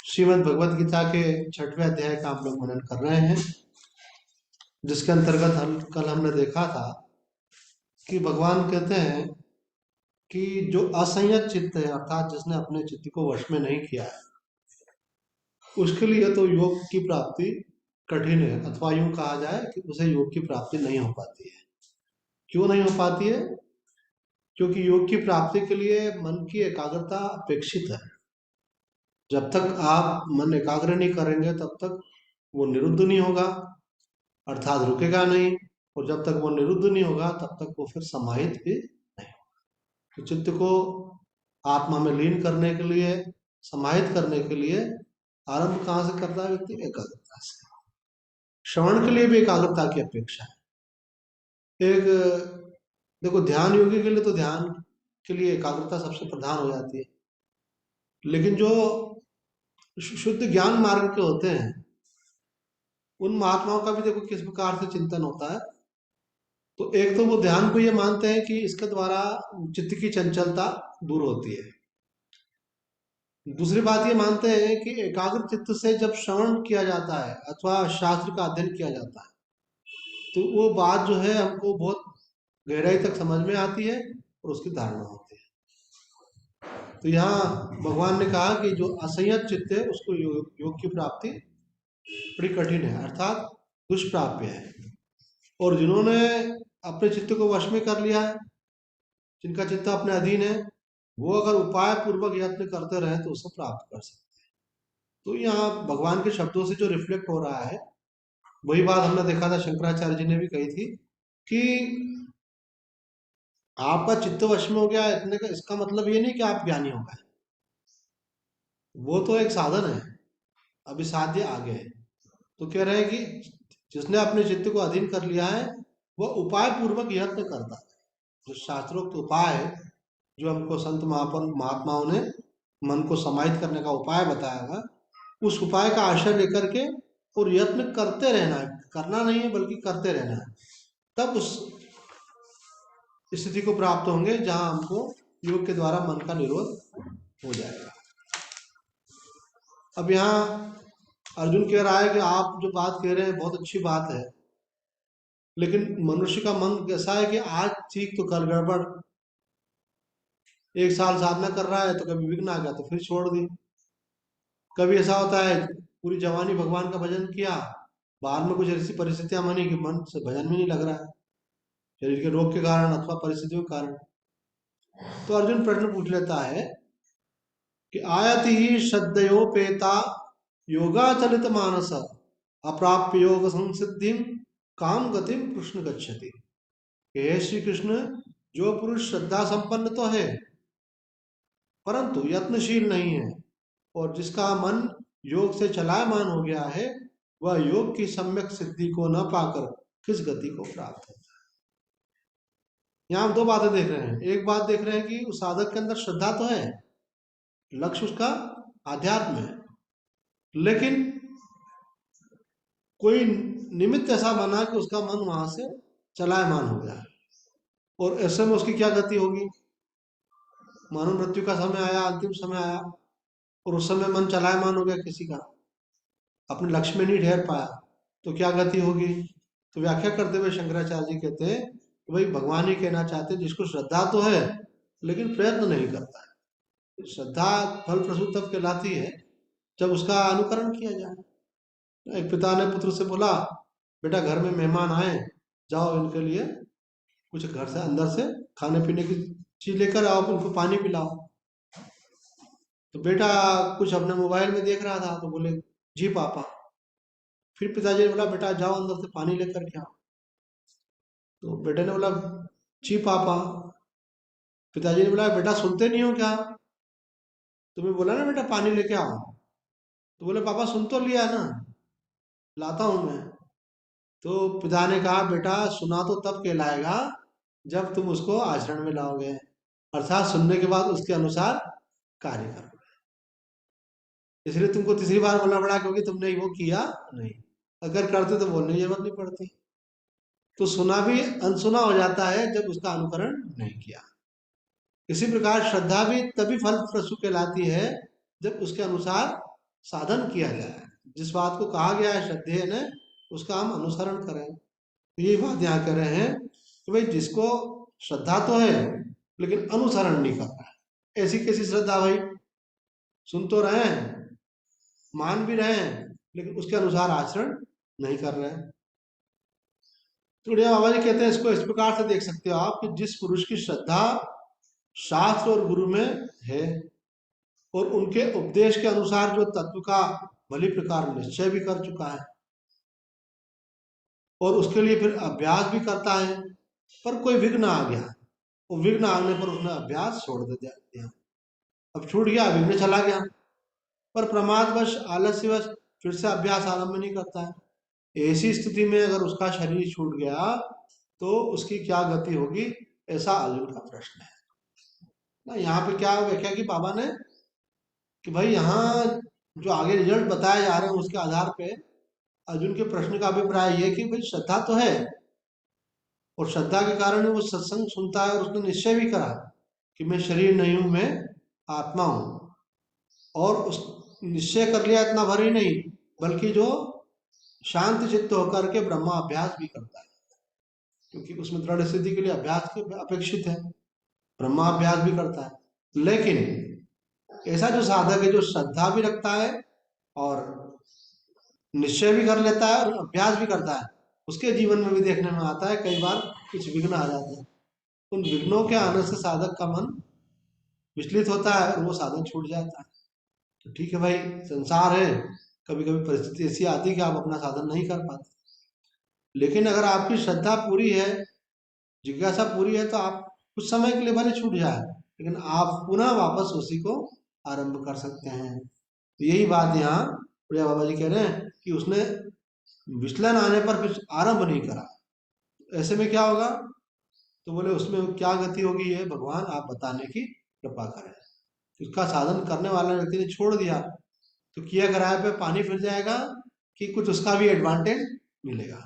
श्रीमद् भगवत गीता के 6वें अध्याय का हम लोग मनन कर रहे हैं, जिसके अंतर्गत कल हमने देखा था कि भगवान कहते हैं कि जो असंयत चित्त है, अर्थात जिसने अपने चित्त को वश में नहीं किया है, उसके लिए तो योग की प्राप्ति कठिन है, अथवा यूं कहा जाए कि उसे योग की प्राप्ति नहीं हो पाती है। क्यों नहीं हो पाती है? क्योंकि योग की प्राप्ति के लिए मन की एकाग्रता अपेक्षित है। जब तक आप मन एकाग्र नहीं करेंगे तब तक वो निरुद्ध नहीं होगा, अर्थात रुकेगा नहीं, और जब तक वो निरुद्ध नहीं होगा तब तक वो फिर समाहित भी नहीं होगा। तो चित्त को आत्मा में लीन करने के लिए, समाहित करने के लिए आरंभ कहाँ से करता है व्यक्ति? एकाग्रता से। श्रवण के लिए भी एकाग्रता की अपेक्षा है। एक देखो, ध्यान योगी के लिए तो ध्यान के लिए एकाग्रता सबसे प्रधान हो जाती है, लेकिन जो शुद्ध ज्ञान मार्ग के होते हैं उन महात्माओं का भी देखो किस प्रकार से चिंतन होता है। तो एक तो वो ध्यान को ये मानते हैं कि इसके द्वारा चित्त की चंचलता दूर होती है। दूसरी बात ये मानते हैं कि एकाग्र चित्त से जब श्रवण किया जाता है अथवा शास्त्र का अध्ययन किया जाता है तो वो बात जो है हमको बहुत गहराई तक समझ में आती है और उसकी धारणा होती है। तो यहाँ भगवान ने कहा कि जो असंयत चित्त है उसको योग की प्राप्ति बड़ी कठिन है, अर्थात दुष्प्राप्य है। और जिन्होंने अपने चित्त को वश में कर लिया है, जिनका चित्त अपने अधीन है, वो अगर उपाय पूर्वक यत्न करते रहे तो उसे प्राप्त कर सकते हैं। तो यहाँ भगवान के शब्दों से जो रिफ्लेक्ट हो रहा है वही बात हमने देखा था, शंकराचार्य जी ने भी कही थी कि आपका चित्त वश में हो गया इतने का इसका मतलब ये नहीं कि आप ज्ञानी हो गए, वो तो एक साधन है, अभी साध्य आगे है। तो कह रहे हैं कि जिसने अपने चित्त को अधीन कर लिया है वह उपाय पूर्वक यत्न करता है। जो शास्त्रोक्त उपाय है, जो हमको संत महात्माओं ने मन को समाहित करने का उपाय बताया है, उस उपाय का आश्रय लेकर के और यत्न करते रहना है, करना नहीं है बल्कि करते रहना है, तब उस स्थिति को प्राप्त होंगे जहां हमको योग के द्वारा मन का निरोध हो जाएगा। अब यहाँ अर्जुन कह रहा है कि आप जो बात कह रहे हैं बहुत अच्छी बात है, लेकिन मनुष्य का मन कैसा है कि आज ठीक तो कल गड़बड़। एक साल साधना कर रहा है तो कभी विघ्न आ गया तो फिर छोड़ दी। कभी ऐसा होता है पूरी जवानी भगवान का भजन किया, बाद में कुछ ऐसी परिस्थितियां बनी कि मन से भजन भी नहीं लग रहा है, शरीर के रोग के कारण अथवा परिस्थितियों के कारण। तो अर्जुन प्रश्न पूछ लेता है कि आयति ही श्रद्धयोपेता योगाचलित मानस अप्राप्य योग संसिद्धि काम गतिम कृष्ण गच्छति। हे श्री कृष्ण, जो पुरुष श्रद्धा संपन्न तो है परंतु यत्नशील नहीं है और जिसका मन योग से चलायमान हो गया है, वह योग की सम्यक सिद्धि को न पाकर किस गति को प्राप्त होता है। यहाँ हम दो बातें देख रहे हैं। एक बात देख रहे हैं कि उस साधक के अंदर श्रद्धा तो है, लक्ष्य उसका आध्यात्म है, लेकिन कोई निमित्त ऐसा बना कि उसका मन वहां से चलायमान हो गया, और ऐसे में उसकी क्या गति होगी? मानो मृत्यु का समय आया, अंतिम समय आया और उस समय मन चलायमान हो गया किसी का, अपने लक्ष्य में नहीं ठहर पाया, तो क्या गति होगी? तो व्याख्या करते हुए शंकराचार्य जी कहते हैं कि भाई भगवान ही कहना चाहते हैं जिसको श्रद्धा तो है लेकिन प्रयत्न नहीं करता है। श्रद्धा फल प्रसूत तब कहलाती है जब उसका अनुकरण किया जाए। एक पिता ने पुत्र से बोला, बेटा घर में मेहमान आए, जाओ इनके लिए कुछ घर से अंदर से खाने पीने की चीज लेकर आओ, उनको पानी पिलाओ। तो बेटा कुछ अपने मोबाइल में देख रहा था तो बोले जी पापा। फिर पिताजी ने बोला बेटा जाओ अंदर से पानी लेकर के आओ। तो बेटे ने बोला जी पापा। पिताजी ने बोला बेटा सुनते नहीं हो क्या, तुम्हें बोला ना बेटा पानी लेके आओ। तो बोले पापा सुन तो लिया ना, लाता हूं मैं। तो पिता ने कहा बेटा सुना तो तब कहलाएगा जब तुम उसको आचरण में लाओगे, अर्थात सुनने के बाद उसके अनुसार कार्य करोगे। इसलिए तुमको तीसरी बार बोलना पड़ा क्योंकि तुमने वो किया नहीं। अगर करते तो बोलने की जरूरत नहीं पड़ती। तो सुना भी अनसुना हो जाता है जब उसका अनुकरण नहीं किया। इसी प्रकार श्रद्धा भी तभी फल प्रसू कहलाती है जब उसके अनुसार साधन किया जाए। जिस बात को कहा गया है श्रद्धेय ने, उसका हम अनुसरण करें। तो यही बात यहाँ कह रहे हैं कि भाई जिसको श्रद्धा तो है लेकिन अनुसरण नहीं कर रहा है। ऐसी कैसी श्रद्धा भाई? सुन तो रहे हैं, मान भी रहे हैं, लेकिन उसके अनुसार आचरण नहीं कर रहे हैं। तो उड़िया बाबा जी कहते हैं इसको इस प्रकार से देख सकते हो आप कि जिस पुरुष की श्रद्धा शास्त्र और गुरु में है और उनके उपदेश के अनुसार जो तत्व का भली प्रकार निश्चय भी कर चुका है और उसके लिए फिर अभ्यास भी करता है, पर कोई विघ्न आ गया, वो विघ्न आने पर उसने अभ्यास छोड़ दे दिया, अब छूट गया, विघ्न चला गया, पर प्रमादवश आलस्यवश फिर से अभ्यास आरंभ नहीं करता है। ऐसी स्थिति में अगर उसका शरीर छूट गया तो उसकी क्या गति होगी, ऐसा अर्जुन का प्रश्न है ना। यहाँ पे क्या व्याख्या की बाबा ने कि भाई यहाँ जो आगे रिजल्ट बताए जा रहे हैं उसके आधार पे अर्जुन के प्रश्न का अभिप्राय ये कि भाई श्रद्धा तो है और श्रद्धा के कारण वो सत्संग सुनता है और उसने निश्चय भी करा कि मैं शरीर नहीं हूं, मैं आत्मा हूं, और उस निश्चय कर लिया इतना भर ही नहीं, बल्कि जो शांत चित्त होकर के ब्रह्मा अभ्यास भी करता है, क्योंकि उसमें दृढ़ स्थिति के लिए अभ्यास के अपेक्षित है, ब्रह्मा अभ्यास भी करता है। लेकिन ऐसा जो साधक है जो श्रद्धा भी रखता है और निश्चय भी कर लेता है और अभ्यास भी करता है, उसके जीवन में भी देखने में आता है कई बार कुछ विघ्न आ जाते हैं। उन विघ्नों के आने से साधक का मन विचलित होता है और वो साधन छूट जाता है। तो ठीक है भाई, संसार है, कभी कभी परिस्थिति ऐसी आती है कि आप अपना साधन नहीं कर पाते, लेकिन अगर आपकी श्रद्धा पूरी है, जिज्ञासा पूरी है, तो आप कुछ समय के लिए भले छूट जाए लेकिन आप पुनः वापस उसी को आरंभ कर सकते हैं। तो यही बात यहाँ प्रिया बाबा जी कह रहे हैं कि उसने विचलन आने पर कुछ आरंभ नहीं करा, ऐसे में क्या होगा? तो बोले उसमें क्या गति होगी, ये भगवान आप बताने की कृपा करें। उसका साधन करने वाला व्यक्ति ने छोड़ दिया तो किया कराए पे पानी फिर जाएगा कि कुछ उसका भी एडवांटेज मिलेगा।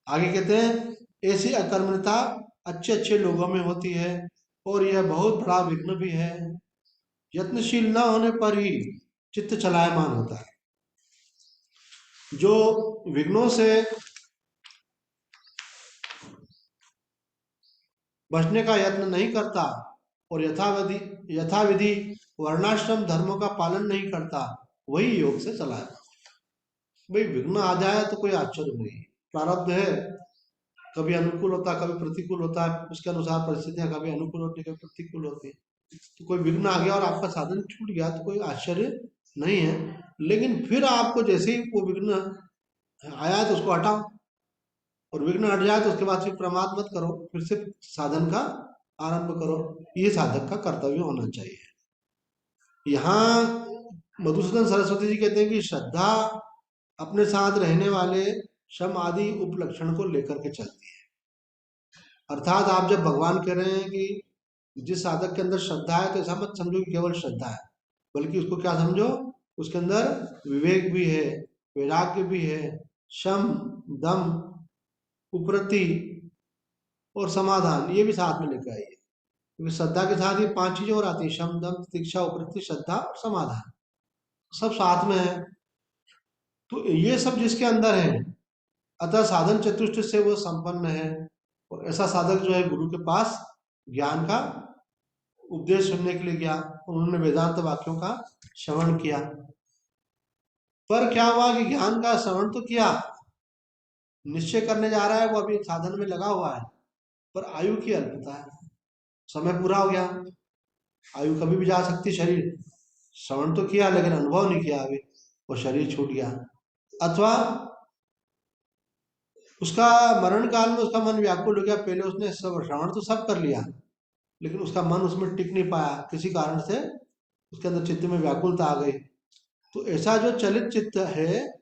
आगे कहते हैं ऐसी अकर्मण्यता अच्छे अच्छे लोगों में होती है और यह बहुत बड़ा विघ्न भी है। यत्नशील न होने पर ही चित्त चलायमान होता है। जो विघ्नों से बचने का यत्न नहीं करता और यथाविधि वर्णाश्रम धर्मों का पालन नहीं करता, वही योग से चला है। भाई विघ्न आ जाए तो कोई आश्चर्य नहीं, प्रारब्ध है, कभी अनुकूल होता है कभी प्रतिकूल होता है, उसके अनुसार परिस्थितियां कभी अनुकूल होती है कभी प्रतिकूल होती है। तो कोई विघ्न आ गया और आपका साधन छूट गया तो कोई आश्चर्य नहीं है, लेकिन फिर आपको जैसे ही वो विघ्न आया तो उसको हटाओ, और विघ्न हट जाए तो उसके बाद फिर प्रमाद मत करो, फिर से साधन का आरंभ करो। ये साधक का कर्तव्य होना चाहिए। यहाँ मधुसूदन सरस्वती जी कहते हैं कि श्रद्धा अपने साथ रहने वाले शम आदि उपलक्षण को लेकर के चलती है। अर्थात आप जब भगवान कह रहे हैं कि जिस साधक के अंदर श्रद्धा है, तो ऐसा मत समझो कि केवल श्रद्धा है, बल्कि उसको क्या समझो, उसके अंदर विवेक भी है, वैराग्य भी है, शम, दम, उपरति और समाधान, ये भी साथ में लेकर आइए, क्योंकि श्रद्धा के साथ ये 5 चीजें और आती है, शम, दम, तितिक्षा, उपरति, श्रद्धा और समाधान, सब साथ में है। तो ये सब जिसके अंदर है, अतः साधन चतुष्ट से वो संपन्न है। और ऐसा साधक जो है गुरु के पास ज्ञान का उपदेश सुनने के लिए गया, उन्होंने वेदांत वाक्यों का श्रवण किया, पर क्या हुआ कि ज्ञान का श्रवण तो किया, निश्चय करने जा रहा है, वो अभी साधन में लगा हुआ है, पर आयु की अल्पता है, समय पूरा हो गया, आयु कभी भी जा सकती, शरीर श्रवण तो किया लेकिन अनुभव नहीं किया अभी, और शरीर छूट गया। अथवा उसका मरण काल में उसका मन व्याकुल हो गया, पहले उसने सब श्रवण तो सब कर लिया लेकिन उसका मन उसमें टिक नहीं पाया, किसी कारण से उसके अंदर चित्त में व्याकुलता आ गई। तो ऐसा जो चलित चित्त है,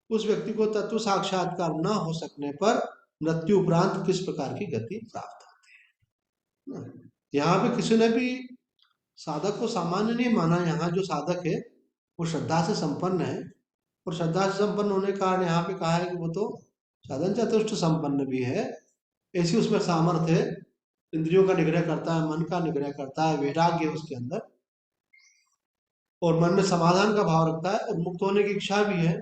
उस व्यक्ति को तत्व साक्षात्कार न हो सकने पर मृत्यु उपरांत किस प्रकार की गति प्राप्त होती है। यहाँ पे किसी ने भी साधक को सामान्य नहीं माना। यहाँ जो साधक है वो श्रद्धा से संपन्न है, और श्रद्धा से संपन्न होने के कारण यहाँ पे कहा है कि वो तो साधन चतुष्ट संपन्न भी है, ऐसी उसमें सामर्थ्य है इंद्रियों का निग्रह करता है, मन का निग्रह करता है, वैराग्य है उसके अंदर, और मन में समाधान का भाव रखता है, और मुक्त होने की इच्छा भी है,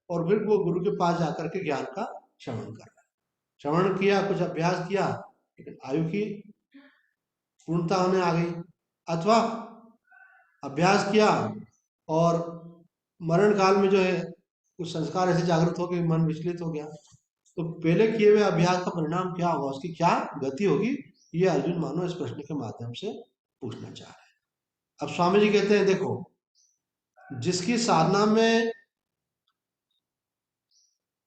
और फिर वो गुरु के पास जाकर के ज्ञान का श्रवण कर रहा है। श्रवण किया, कुछ अभ्यास किया, लेकिन आयु की पूर्णता होने आ गई, अथवा अभ्यास किया और मरण काल में जो है कुछ संस्कार ऐसे जागृत हो गए, मन विचलित हो गया, तो पहले किए हुए अभ्यास का परिणाम क्या होगा, उसकी क्या गति होगी, ये अर्जुन मानो इस प्रश्न के माध्यम से पूछना चाह रहे हैं। अब स्वामी जी कहते हैं, देखो, जिसकी साधना में,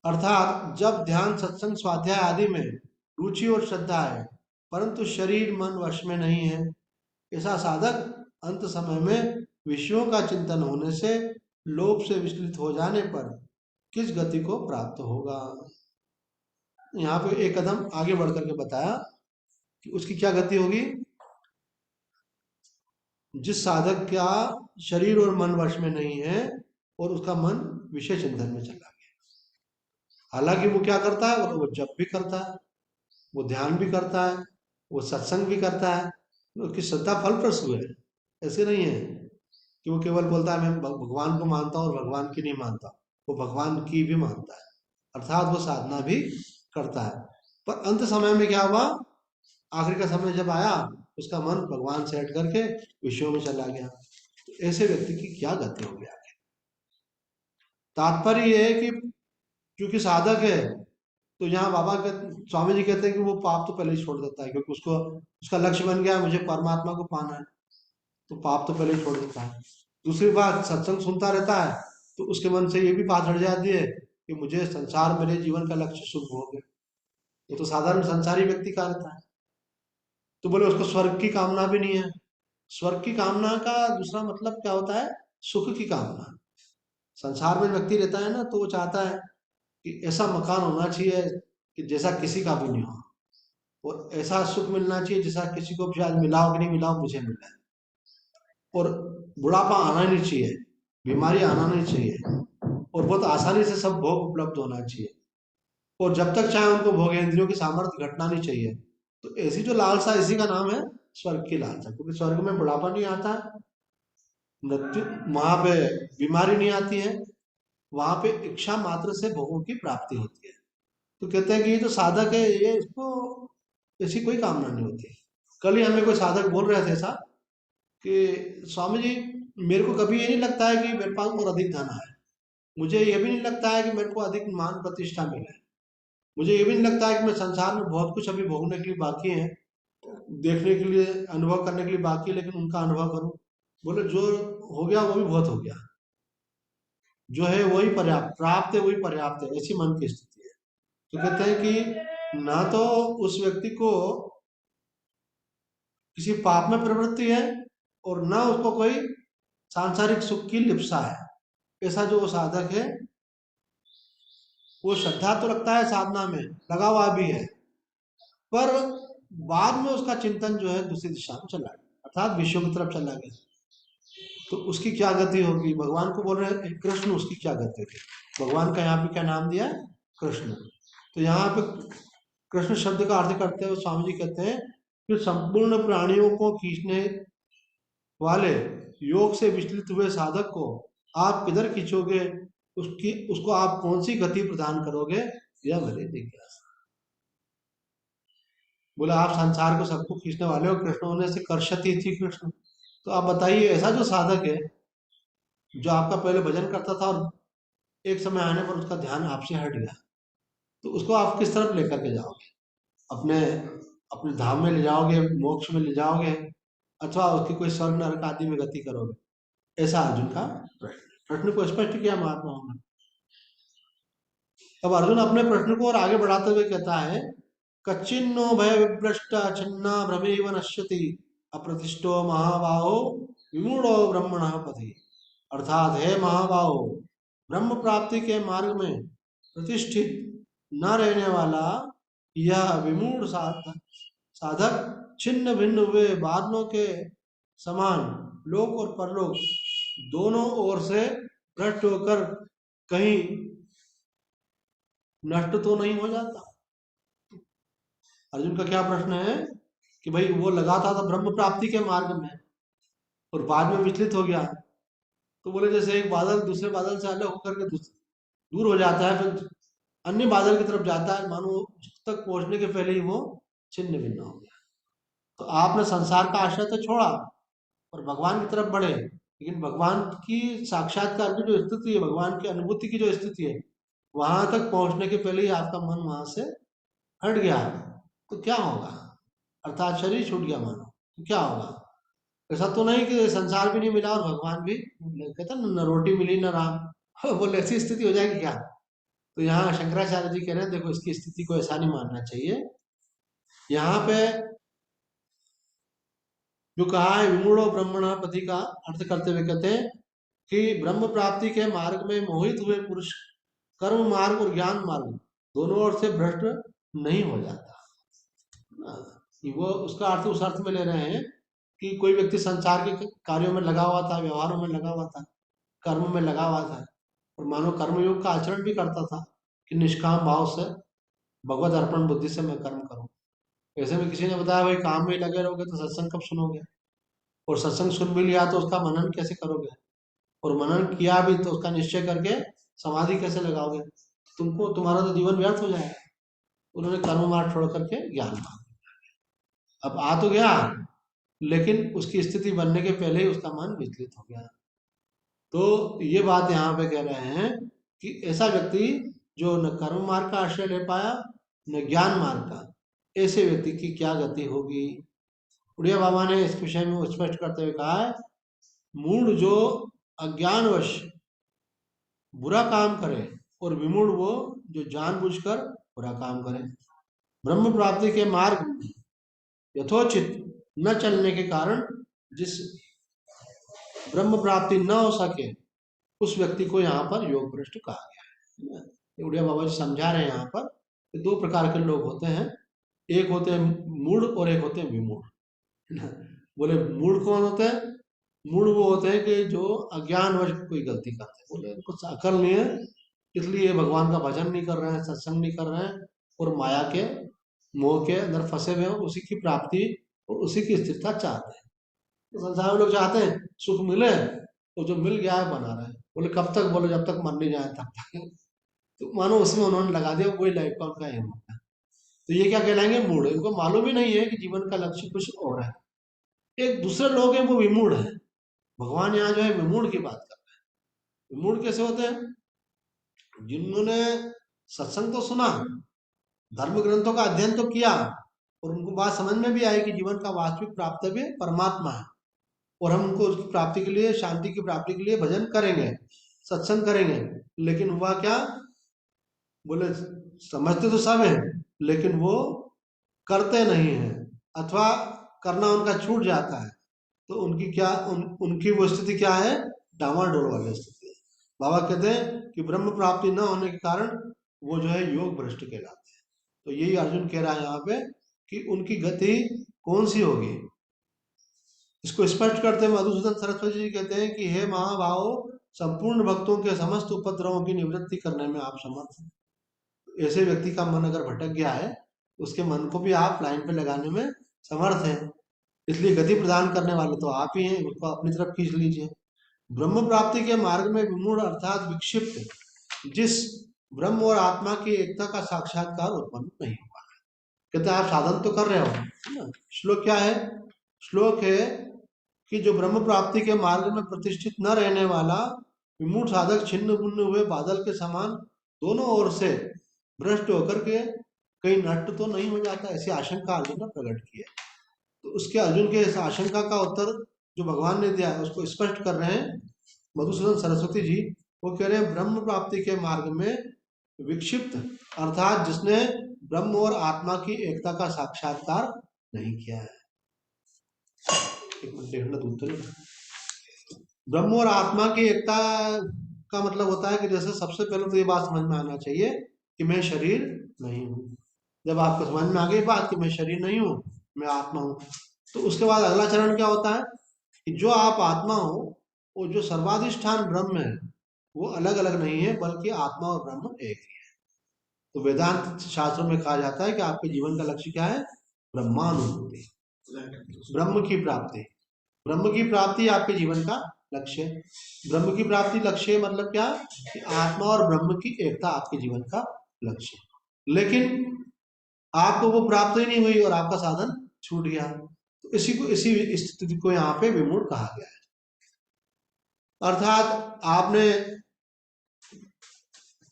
अर्थात जब ध्यान, सत्संग, स्वाध्याय आदि में रुचि और श्रद्धा है, परंतु शरीर मन वश में नहीं है, ऐसा साधक अंत समय में विषयों का चिंतन होने से, लोभ से विचलित हो जाने पर किस गति को प्राप्त होगा। यहाँ पे एक कदम आगे बढ़ करके बताया कि उसकी क्या गति होगी। जिस साधक का शरीर और मन वश में नहीं है और उसका मन विषय चिंतन में चला गया, हालांकि वो क्या करता है, वो जप भी करता है, वो ध्यान भी करता है, वो सत्संग भी करता है, उसकी श्रद्धा फलप्रसू है। ऐसे नहीं है कि वो केवल बोलता है मैं भगवान को मानता हूँ और भगवान की नहीं मानता, वो भगवान की भी मानता है, अर्थात वो साधना भी करता है। पर अंत समय में क्या हुआ, आखिरी का समय जब आया, उसका मन भगवान से हट करके विषयों में चला गया। तो ऐसे व्यक्ति की क्या गति होगी आगे। तात्पर्य ये है कि क्योंकि साधक है, तो यहाँ बाबा के स्वामी जी कहते हैं कि वो पाप तो पहले ही छोड़ देता है, क्योंकि उसको उसका लक्ष्य बन गया है, मुझे परमात्मा को पाना है, तो पाप तो पहले ही छोड़ देता है। दूसरी बात, सत्संग सुनता रहता है, तो उसके मन से ये भी बात हट जाती है कि मुझे संसार, मेरे जीवन का लक्ष्य शुभ भोग है। ये तो साधारण संसारी व्यक्ति का रहता है। तो बोले उसको स्वर्ग की कामना भी नहीं है। स्वर्ग की कामना का दूसरा मतलब क्या होता है, सुख की कामना। संसार में व्यक्ति रहता है ना, तो वो चाहता है कि ऐसा मकान होना चाहिए कि जैसा किसी का भी नहीं हो, और ऐसा सुख मिलना चाहिए जैसा किसी को भी आज मिला हो कि नहीं मिला हो, मुझे मिला है। और बुढ़ापा आना नहीं चाहिए, बीमारी आना नहीं चाहिए, और बहुत आसानी से सब भोग उपलब्ध होना चाहिए, और जब तक चाहे उनको भोग, इंद्रियों की सामर्थ्य घटना नहीं चाहिए। तो ऐसी जो लालसा, इसी का नाम है स्वर्ग की लालसा, क्योंकि स्वर्ग में बुढ़ापा नहीं आता, मृत्यु, वहां पे बीमारी नहीं आती है, वहां पे इच्छा मात्र से भोगों की प्राप्ति होती है। तो कहते हैं कि ये जो साधक है, ये इसको ऐसी कोई कामना नहीं होती। कल ही हमें कोई साधक बोल रहे थे ऐसा कि स्वामी जी, मेरे को कभी ये नहीं लगता है कि मेरे पास और अधिक धन है, मुझे ये भी नहीं लगता है कि मेरे को अधिक मान प्रतिष्ठा मिले, मुझे ये भी नहीं लगता है कि मैं संसार में बहुत कुछ अभी भोगने के लिए बाकी है, देखने के लिए, अनुभव करने के लिए बाकी है, लेकिन उनका अनुभव करूं। बोले जो हो गया वो भी बहुत हो गया, जो है वही पर्याप्त, प्राप्त है वही पर्याप्त है, ऐसी मन की स्थिति है। तो कहते हैं कि ना तो उस व्यक्ति को किसी पाप में प्रवृत्ति है, और ना उसको कोई सांसारिक सुख की लिप्सा है। ऐसा जो साधक है, वो श्रद्धा तो रखता है, साधना में लगा हुआ भी है, पर बाद में उसका चिंतन जो है दूसरी दिशा में चला गया, अर्थात विषयों की तरफ चला गया। तो उसकी क्या गति होगी, भगवान को बोल रहे हैं कृष्ण, उसकी क्या गति होगी। भगवान का यहाँ पे क्या नाम दिया है, कृष्ण। तो यहाँ पे कृष्ण शब्द का अर्थ करते हुए स्वामी जी कहते हैं कि संपूर्ण प्राणियों को खींचने वाले योग से विचलित हुए साधक को आप किधर खींचोगे, उसकी उसको आप कौन सी गति प्रदान करोगे, यह मेरी जिज्ञासा। बोला आप संसार को सबको खींचने वाले हो, कृष्ण होने से कर्षति थी कृष्ण। तो आप बताइए, ऐसा जो साधक है, जो आपका पहले भजन करता था और एक समय आने पर उसका ध्यान आपसे हट गया, तो उसको आप किस तरफ लेकर के जाओगे, अपने अपने धाम में ले जाओगे, मोक्ष में ले जाओगे, अथवा उसकी कोई स्वर्ग नरक आदि में गति करोगे। ऐसा अर्जुन का प्रश्न को स्पष्ट किया महात्माओं ने। अब अर्जुन अपने प्रश्न को और आगे बढ़ाते हुए कहता है, कच्चिन्नो भय विभ्रष्ट छिन्ना भ्रमेव नश्यति, अप्रतिष्ठो महाबाहो विमूढ़ो ब्रह्मण पथि। अर्थात हे महाबाहो, ब्रह्म प्राप्ति के मार्ग में प्रतिष्ठित न रहने वाला यह विमूढ़ साधक साधक छिन्न भिन्न हुए बादलों के समान लोक और परलोक दोनों ओर से भ्रष्ट होकर कहीं नष्ट तो नहीं हो जाता। अर्जुन का क्या प्रश्न है कि भाई वो लगा था ब्रह्म प्राप्ति के मार्ग में और बाद में विचलित हो गया। तो बोले जैसे एक बादल दूसरे बादल से अलग होकर के दूर हो जाता है, फिर अन्य बादल की तरफ जाता है, मानो उस तक पहुंचने के पहले ही वो छिन्न भिन्न हो गया। तो आपने संसार का आश्रय तो छोड़ा और भगवान की तरफ बढ़े, लेकिन भगवान की साक्षात्कार की जो स्थिति है, भगवान की अनुभूति की जो स्थिति है, वहां तक पहुंचने के पहले ही आपका मन वहां से हट गया, तो क्या होगा? अर्थात शरीर छूट गया मानो, तो क्या होगा? ऐसा तो नहीं कि संसार भी नहीं मिला और भगवान भी, कहते हैं न रोटी मिली न राम बोले ऐसी स्थिति हो जाएगी क्या? तो यहाँ शंकराचार्य जी कह रहे हैं देखो इसकी स्थिति को ऐसा नहीं मानना चाहिए। यहाँ पे जो कहा है विमूढ़ो ब्रह्मण पति का अर्थ करते हुए कहते हैं कि ब्रह्म प्राप्ति के मार्ग में मोहित हुए पुरुष कर्म मार्ग और ज्ञान मार्ग दोनों ओर से भ्रष्ट नहीं हो जाता। कि वो उसका अर्थ उस अर्थ में ले रहे हैं कि कोई व्यक्ति संसार के कार्यों में लगा हुआ था, व्यवहारों में लगा हुआ था, कर्म में लगा हुआ था और मानो कर्मयोग का आचरण भी करता था कि निष्काम भाव से भगवत अर्पण बुद्धि से मैं कर्म करूं। ऐसे में किसी ने बताया भाई काम में लगे रहोगे तो सत्संग कब सुनोगे, और सत्संग सुन भी लिया तो उसका मनन कैसे करोगे, और मनन किया भी तो उसका निश्चय करके समाधि कैसे लगाओगे? तुमको तुम्हारा तो जीवन व्यर्थ हो जाएगा। उन्होंने कर्म मार्ग छोड़ करके ज्ञान मार्ग, अब आ तो गया लेकिन उसकी स्थिति बनने के पहले ही उसका मन विचलित हो गया। तो ये बात यहाँ पे कह रहे हैं कि ऐसा व्यक्ति जो न कर्म मार्ग का आश्रय ले पाया न ज्ञान मार्ग का, ऐसे व्यक्ति की क्या गति होगी? उड़िया बाबा ने इस विषय में स्पष्ट करते हुए कहा है, मूढ़ जो अज्ञानवश बुरा काम करे और विमूढ़ वो जो जानबूझकर बुरा काम करे। ब्रह्म प्राप्ति के मार्ग में यथोचित न चलने के कारण जिस ब्रह्म प्राप्ति न हो सके उस व्यक्ति को यहाँ पर योग भ्रष्ट कहा गया है। उड़िया बाबा जी समझा रहे हैं यहाँ पर कि दो प्रकार के लोग होते हैं, एक होते हैं मूढ़ और एक होते हैं विमूढ़। बोले मूढ़ कौन होते हैं? मूढ़ वो होते हैं कि जो अज्ञानवश कोई गलती करते हैं, बोले उनको अकल नहीं है इसलिए भगवान का भजन नहीं कर रहे हैं, सत्संग नहीं कर रहे हैं और माया के मोह के अंदर फंसे हुए हैं, उसी की प्राप्ति और उसी की स्थिरता चाहते हैं। तो संसार में लोग चाहते हैं सुख मिले, तो जो मिल गया है बना रहे हैं। बोले कब तक? बोले जब तक मर नहीं जाए तब तक। तो मानो उसमें उन्होंने लगा दिया, कोई लाइफ का उनका एम होता है। तो ये क्या कहलाएंगे? मूढ़। इनको मालूम ही नहीं है कि जीवन का लक्ष्य कुछ और है। एक दूसरे लोग हैं वो विमूढ़ है। भगवान यहाँ जो है विमूढ़ की बात कर रहे हैं। विमूढ़ कैसे होते हैं? जिन्होंने सत्संग तो सुना, धर्म ग्रंथों का अध्ययन तो किया और उनको बात समझ में भी आई कि जीवन का वास्तविक प्राप्तव्य परमात्मा है और हम उनको उसकी प्राप्ति के लिए, शांति की प्राप्ति के लिए भजन करेंगे, सत्संग करेंगे, लेकिन हुआ क्या? बोले समझते तो सब है लेकिन वो करते नहीं है अथवा करना उनका छूट जाता है। तो उनकी क्या उनकी वो स्थिति क्या है? डामाडोल वाली स्थिति है। बाबा कहते हैं कि ब्रह्म प्राप्ति न होने के कारण वो जो है योग भ्रष्ट कहलाते हैं। तो यही अर्जुन कह रहा है यहाँ पे कि उनकी गति कौन सी होगी। इसको स्पष्ट करते हुए मधुसूदन सरस्वती जी कहते हैं कि हे महाभाव, संपूर्ण भक्तों के समस्त उपद्रवों की निवृत्ति करने में आप समर्थ हैं। ऐसे व्यक्ति का मन अगर भटक गया है, उसके मन को भी आप लाइन पे लगाने में समर्थ हैं, इसलिए गति प्रदान करने वाले तो आप ही हैं, उसको अपनी तरफ खींच लीजिए। ब्रह्म प्राप्ति के मार्ग में विमूढ़ अर्थात विक्षिप्त जिस ब्रह्म और आत्मा की एकता का साक्षात्कार उत्पन्न नहीं हुआ है। कहते हैं आप साधन तो कर रहे हो, है ना? श्लोक क्या है? श्लोक है कि जो ब्रह्म प्राप्ति के मार्ग में प्रतिष्ठित न रहने वाला विमूढ़ साधक छिन्न भिन्न हुए बादल के समान दोनों ओर से भ्रष्ट होकर के कहीं नष्ट तो नहीं हो जाता, ऐसी आशंका अर्जुन ने प्रकट की है। तो उसके अर्जुन के इस आशंका का उत्तर जो भगवान ने दिया है उसको स्पष्ट कर रहे हैं मधुसूदन सरस्वती जी। वो कह रहे हैं ब्रह्म प्राप्ति के मार्ग में विक्षिप्त अर्थात जिसने ब्रह्म और आत्मा की एकता का साक्षात्कार नहीं किया है। एक मिनट देखना उत्तर। ब्रह्म और आत्मा की एकता का मतलब होता है कि जैसे सबसे पहले तो ये बात समझ में आना चाहिए कि मैं शरीर नहीं हूँ। जब आपको समझ में आ गई बात कि मैं शरीर नहीं हूँ, मैं आत्मा हूँ, तो उसके बाद अगला चरण क्या होता है कि जो आप आत्मा हो वो जो सर्वाधिष्ठान ब्रह्म है वो अलग अलग नहीं है, बल्कि आत्मा और ब्रह्म एक ही है। तो वेदांत शास्त्रों में कहा जाता है कि आपके जीवन का लक्ष्य क्या है? ब्रह्मानुभूति। ब्रह्म की प्राप्ति। ब्रह्म की प्राप्ति आपके जीवन का लक्ष्य है। ब्रह्म की प्राप्ति लक्ष्य मतलब क्या, कि आत्मा और ब्रह्म की एकता आपके जीवन का लक्ष्य है। लेकिन आपको वो प्राप्त ही नहीं हुई और आपका साधन छूट गया, तो इसी स्थिति को यहाँ पे विमूढ़ कहा गया है। अर्थात आपने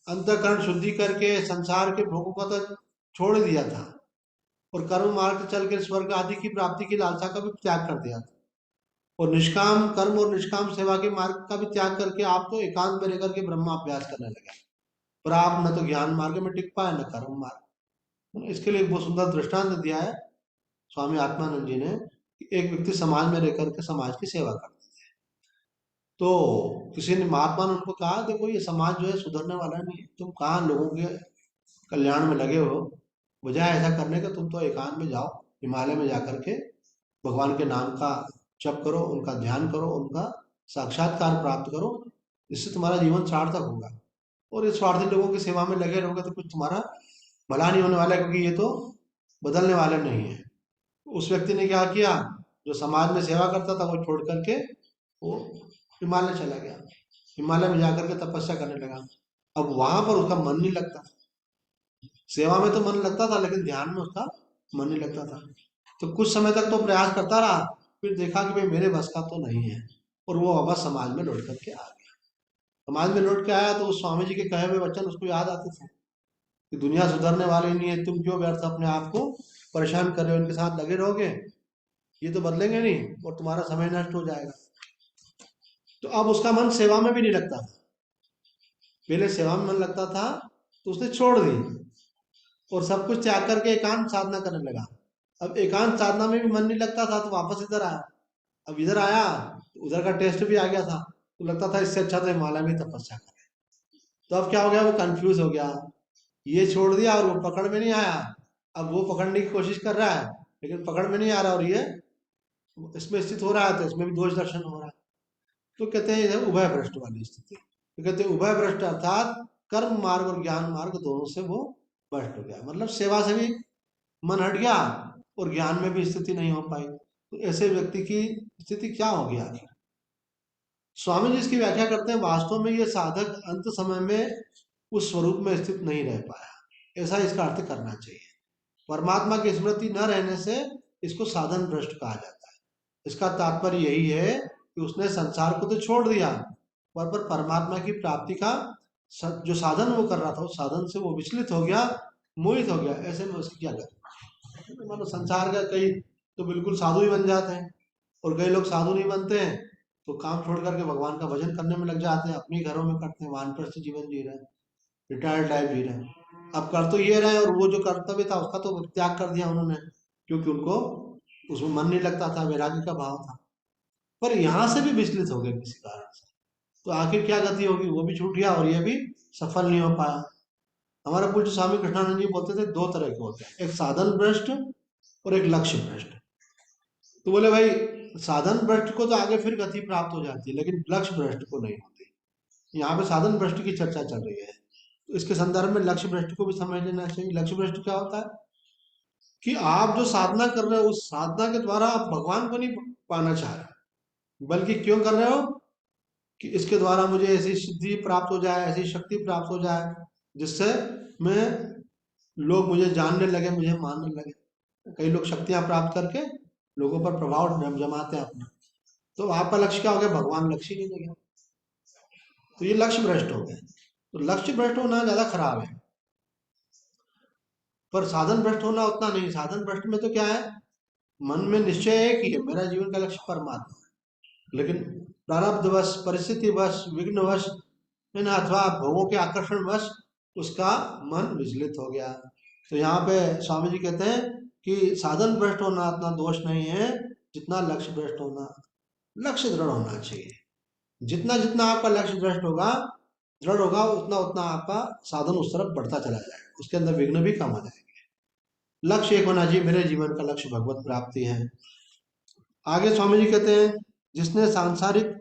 अंतःकरण शुद्धि करके संसार के भोगों को तो छोड़ दिया था और कर्म मार्ग चल के स्वर्ग आदि की प्राप्ति की लालसा का भी त्याग कर दिया था, और निष्काम कर्म और निष्काम सेवा के मार्ग का भी त्याग करके आप तो एकांत में रह करके ब्रह्माभ्यास करने लगे, पर आप न तो ज्ञान मार्ग में टिक पाए न कर्म मार्ग। इसके लिए एक बहुत सुंदर दृष्टांत दिया है स्वामी आत्मानंद जी ने, कि एक व्यक्ति समाज में रह करके समाज की सेवा करता, तो किसी ने महात्मा ने उनको कहा, देखो ये समाज जो है सुधरने वाला नहीं है, तुम कहाँ लोगों के कल्याण में लगे हो, बजाय ऐसा करने का तुम तो एकांत में जाओ, हिमालय में जाकर के भगवान के नाम का जप करो, उनका ध्यान करो, उनका साक्षात्कार प्राप्त करो, इससे तुम्हारा जीवन सार्थक होगा। और ये स्वार्थी लोगों की सेवा में लगे रहोगे तो कुछ तुम्हारा भला नहीं होने वाला है, क्योंकि ये तो बदलने वाले नहीं है। उस व्यक्ति ने क्या किया, जो समाज में सेवा करता था वो छोड़ करके वो हिमालय चला गया, हिमालय में जाकर के तपस्या करने लगा। अब वहां पर उसका मन नहीं लगता, सेवा में तो मन लगता था लेकिन ध्यान में उसका मन नहीं लगता था। तो कुछ समय तक तो प्रयास करता रहा, फिर देखा कि भाई मेरे बस का तो नहीं है, और वो वापस समाज में लौट करके आ गया। समाज में लौट के आया तो उस स्वामी जी के कहे हुए वचन उसको याद आते थे कि दुनिया सुधरने वाली नहीं है, तुम क्यों व्यर्थ अपने आप को परेशान कर रहे हो, इनके साथ लगे रहोगे, ये तो बदलेंगे नहीं और तुम्हारा समय नष्ट हो जाएगा। तो अब उसका मन सेवा में भी नहीं लगता था, पहले सेवा में मन लगता था तो उसने छोड़ दी और सब कुछ त्याग करके एकांत साधना करने लगा। अब एकांत साधना में भी मन नहीं लगता था तो वापस इधर आया। अब इधर आया तो उधर का टेस्ट भी आ गया था, तो लगता था इससे अच्छा तो हिमालय में तपस्या करें। तो अब क्या हो गया, वो कंफ्यूज हो गया, ये छोड़ दिया और वो पकड़ में नहीं आया। अब वो पकड़ने की कोशिश कर रहा है लेकिन पकड़ में नहीं आ रहा, और ये इसमें स्थित हो रहा है तो इसमें भी दोष दर्शन हो रहा है। तो कहते हैं इधर उभय भ्रष्ट वाली स्थिति। तो कहते हैं उभय भ्रष्ट अर्थात कर्म मार्ग और ज्ञान मार्ग दोनों से वो भ्रष्ट हो गया, मतलब सेवा से भी मन हट गया और ज्ञान में भी स्थिति नहीं हो पाई। तो ऐसे व्यक्ति की स्थिति क्या होगी आखिर। स्वामी जी इसकी व्याख्या करते हैं, वास्तव में ये साधक अंत समय में उस स्वरूप में स्थित नहीं रह पाया, ऐसा इसका अर्थ करना चाहिए। परमात्मा की स्मृति न रहने से इसको साधन भ्रष्ट कहा जाता है। इसका तात्पर्य यही है कि उसने संसार को तो छोड़ दिया, पर परमात्मा की प्राप्ति का जो साधन वो कर रहा था उस साधन से वो विचलित हो गया, मोहित हो गया। ऐसे में उसकी क्या करें, मतलब संसार का कई तो बिल्कुल साधु ही बन जाते हैं, और कई लोग साधु नहीं बनते हैं तो काम छोड़ करके भगवान का भजन करने में लग जाते हैं, अपने घरों में करते हैं, वानप्रस्थ जीवन जी रहे हैं, रिटायर्ड लाइफ जी रहे हैं। अब कर तो ये रहे और वो जो कर्तव्य था उसका तो त्याग कर दिया उन्होंने, क्योंकि उनको उसमें मन नहीं लगता था, वैराग्य का भाव था। पर यहाँ से भी विचलित हो गए किसी कारण से, तो आखिर क्या गति होगी, वो भी छूट गया और ये भी सफल नहीं हो पाया। हमारा पूज्य स्वामी कृष्णानंद जी बोलते थे दो तरह के होते हैं, एक साधन भ्रष्ट और एक लक्ष्य भ्रष्ट। तो बोले भाई साधन भ्रष्ट को तो आगे फिर गति प्राप्त हो जाती है लेकिन लक्ष्य भ्रष्ट को नहीं होती। यहाँ पे साधन भ्रष्ट की चर्चा चल रही है, तो इसके संदर्भ में लक्ष्य भ्रष्ट को भी समझ लेना चाहिए। लक्ष्य भ्रष्ट क्या होता है कि आप जो साधना कर रहे हो उस साधना के द्वारा आप भगवान को नहीं पाना चाह रहे, बल्कि क्यों कर रहे हो कि इसके द्वारा मुझे ऐसी सिद्धि प्राप्त हो जाए, ऐसी शक्ति प्राप्त हो जाए जिससे मैं लोग मुझे जानने लगे, मुझे मानने लगे। कई लोग शक्तियां प्राप्त करके लोगों पर प्रभाव जमाते हैं अपना, तो आपका लक्ष्य क्या हो गया, भगवान लक्ष्य ही नहीं लगे, तो ये लक्ष्य भ्रष्ट हो गए। तो लक्ष्य भ्रष्ट होना ज्यादा खराब है, पर साधन भ्रष्ट होना उतना नहीं। साधन भ्रष्ट में तो क्या है, मन में निश्चय है कि मेरा जीवन का लक्ष्य परमात्मा है, लेकिन प्रारब्धवश, परिस्थितिवश, विघ्नवश, है ना, अथवा भोगों के आकर्षणवश उसका मन विचलित हो गया। तो यहाँ पे स्वामी जी कहते हैं कि साधन भ्रष्ट होना इतना दोष नहीं है जितना लक्ष्य भ्रष्ट होना। लक्ष्य दृढ़ होना चाहिए, जितना जितना आपका लक्ष्य भ्रष्ट होगा, दृढ़ होगा, उतना उतना आपका साधन उस तरफ बढ़ता चला जाएगा, उसके अंदर विघ्न भी कम आ जाएंगे। लक्ष्य एक होना चाहिए, मेरे जीवन का लक्ष्य भगवत प्राप्ति है। आगे स्वामी जी कहते हैं, जिसने सांसारिक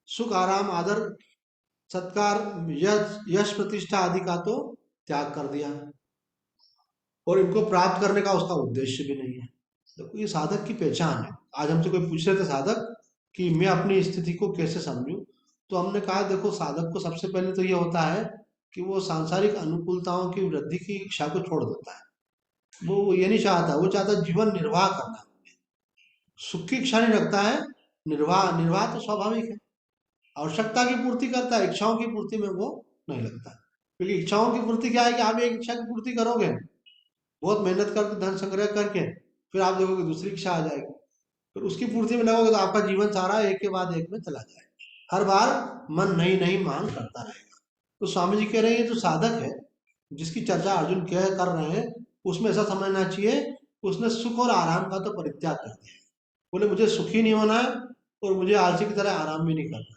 सुख, आराम, आदर, सत्कार, यश प्रतिष्ठा आदि का तो त्याग कर दिया और इनको प्राप्त करने का उसका उद्देश्य भी नहीं है। तो ये साधक की पहचान है। आज हमसे कोई पूछ रहे थे साधक कि मैं अपनी स्थिति को कैसे समझूं, तो हमने कहा देखो साधक को सबसे पहले तो ये होता है कि वो सांसारिक अनुकूलताओं की वृद्धि की इच्छा को छोड़ देता है। वो ये नहीं चाहता, वो चाहता है जीवन निर्वाह करना, सुख की इच्छा नहीं रखता है। निर्वाह निर्वाह तो स्वाभाविक है, आवश्यकता की पूर्ति करता है, इच्छाओं की पूर्ति में वो नहीं लगता। क्योंकि इच्छाओं की पूर्ति क्या है कि आप एक इच्छा की पूर्ति करोगे, बहुत मेहनत करके धन संग्रह करके, फिर आप देखोगे दूसरी इच्छा आ जाएगी, फिर उसकी पूर्ति में लगोगे तो आपका जीवन सारा एक के बाद एक में चला जाएगा। हर बार मन नई नई मांग करता रहेगा। तो स्वामी जी कह रहे हैं ये जो साधक है जिसकी चर्चा अर्जुन कह कर रहे हैं, उसमें ऐसा समझना चाहिए उसने सुख और आराम का तो परित्याग कर दिया। बोले मुझे सुखी नहीं होना है और मुझे आलसी की तरह आराम भी नहीं करना है।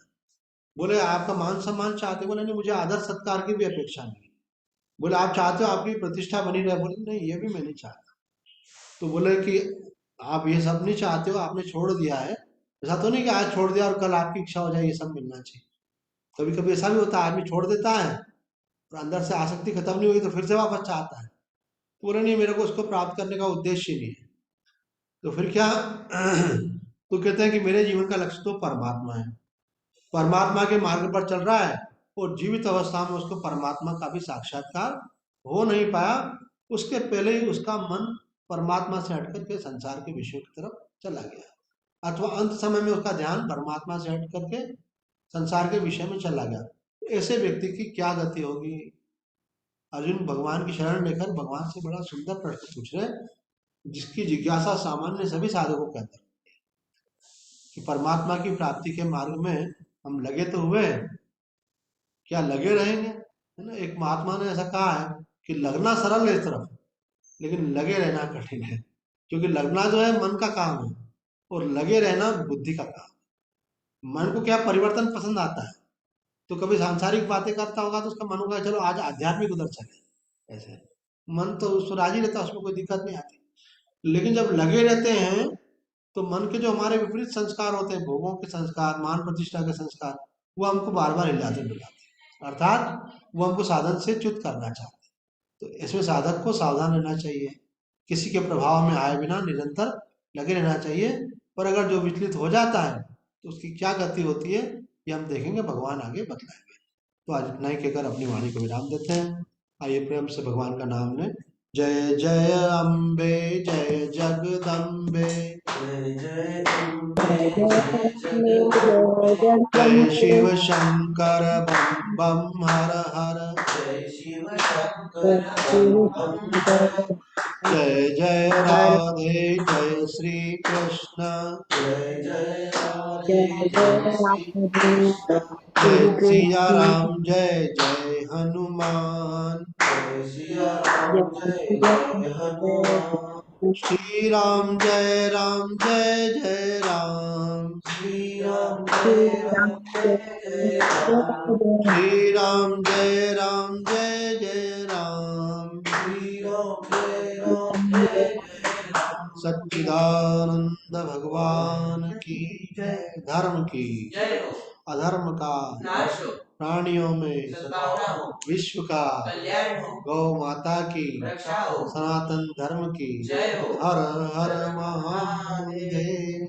बोले आपका मान सम्मान चाहते, बोले नहीं मुझे आदर सत्कार की भी अपेक्षा नहीं। बोले आप चाहते हो आपकी प्रतिष्ठा बनी रहे, बोले नहीं ये भी मैं नहीं चाहता। तो बोले कि आप ये सब नहीं चाहते हो, आपने छोड़ दिया है, ऐसा तो नहीं कि आज छोड़ दिया और कल आपकी इच्छा हो जाए ये सब मिलना चाहिए। कभी कभी ऐसा भी होता है आदमी छोड़ देता है और अंदर से आसक्ति खत्म नहीं हुई तो फिर से वापस चाहता है। तो बोले नहीं मेरे को उसको प्राप्त करने का उद्देश्य ही नहीं है। तो फिर क्या तो कहते हैं कि मेरे जीवन का लक्ष्य तो परमात्मा है, परमात्मा के मार्ग पर चल रहा है और जीवित अवस्था में उसको परमात्मा का भी साक्षात्कार हो नहीं पाया, उसके पहले ही उसका मन परमात्मा से हटकर के संसार के विषयों की तरफ चला गया, अथवा अंत समय में उसका ध्यान परमात्मा से हट करके संसार के विषय में चला गया। ऐसे व्यक्ति की क्या गति होगी? अर्जुन भगवान की शरण लेकर भगवान से बड़ा सुंदर प्रश्न पूछ रहे हैं, जिसकी जिज्ञासा सामान्य सभी साधकों के अंदर कि परमात्मा की प्राप्ति के मार्ग में हम लगे तो हुए, क्या लगे रहेंगे? है ना, एक महात्मा ने ऐसा कहा है कि लगना सरल है इस तरफ, लेकिन लगे रहना कठिन है। क्योंकि लगना जो है मन का काम है और लगे रहना बुद्धि का काम है। मन को क्या परिवर्तन पसंद आता है, तो कभी सांसारिक बातें करता होगा तो उसका मन होगा चलो आज आध्यात्मिक उधर चले, ऐसे मन तो उसको राजी रहता है, उसमें कोई दिक्कत नहीं आती। लेकिन जब लगे रहते हैं तो मन के जो हमारे विपरीत संस्कार होते हैं, भोगों के संस्कार, मान प्रतिष्ठा के संस्कार, वो हमको बार बार हिलाते डुलाते हैं, अर्थात वो हमको साधन से च्युत करना चाहते हैं। तो इसमें साधक को सावधान रहना चाहिए, किसी के प्रभाव में आए बिना निरंतर लगे रहना चाहिए। पर अगर जो विचलित हो जाता है तो उसकी क्या गति होती है ये हम देखेंगे, भगवान आगे बतलाएंगे। तो आज इतना ही कहकर अपनी वाणी को विराम देते हैं। आइए प्रेम से भगवान का नाम लें। जय जय अम्बे जय जगदम्बे, जय जय अम्बे जय जगदम्बे, जय शिव शंकर बम बम हर हर, जय शिव शंकर बम बम हर, जय जय राधे जय श्री कृष्ण, जय जय राधे जय श्री कृष्ण, जय सिया राम जय जय हनुमान, जय सिया राम जय जय हनुमान, श्री राम जय राम, श्री राम जय जय राम, श्री राम जय जय राम, श्री राम जय जय राम। सच्चिदानंद भगवान की जय। धर्म की जय हो, अधर्म का नाश हो, प्राणियों में सद्भावना हो, विश्व का कल्याण हो, गौ माता की रक्षा हो, सनातन धर्म की जय हो। हर हर महादेव।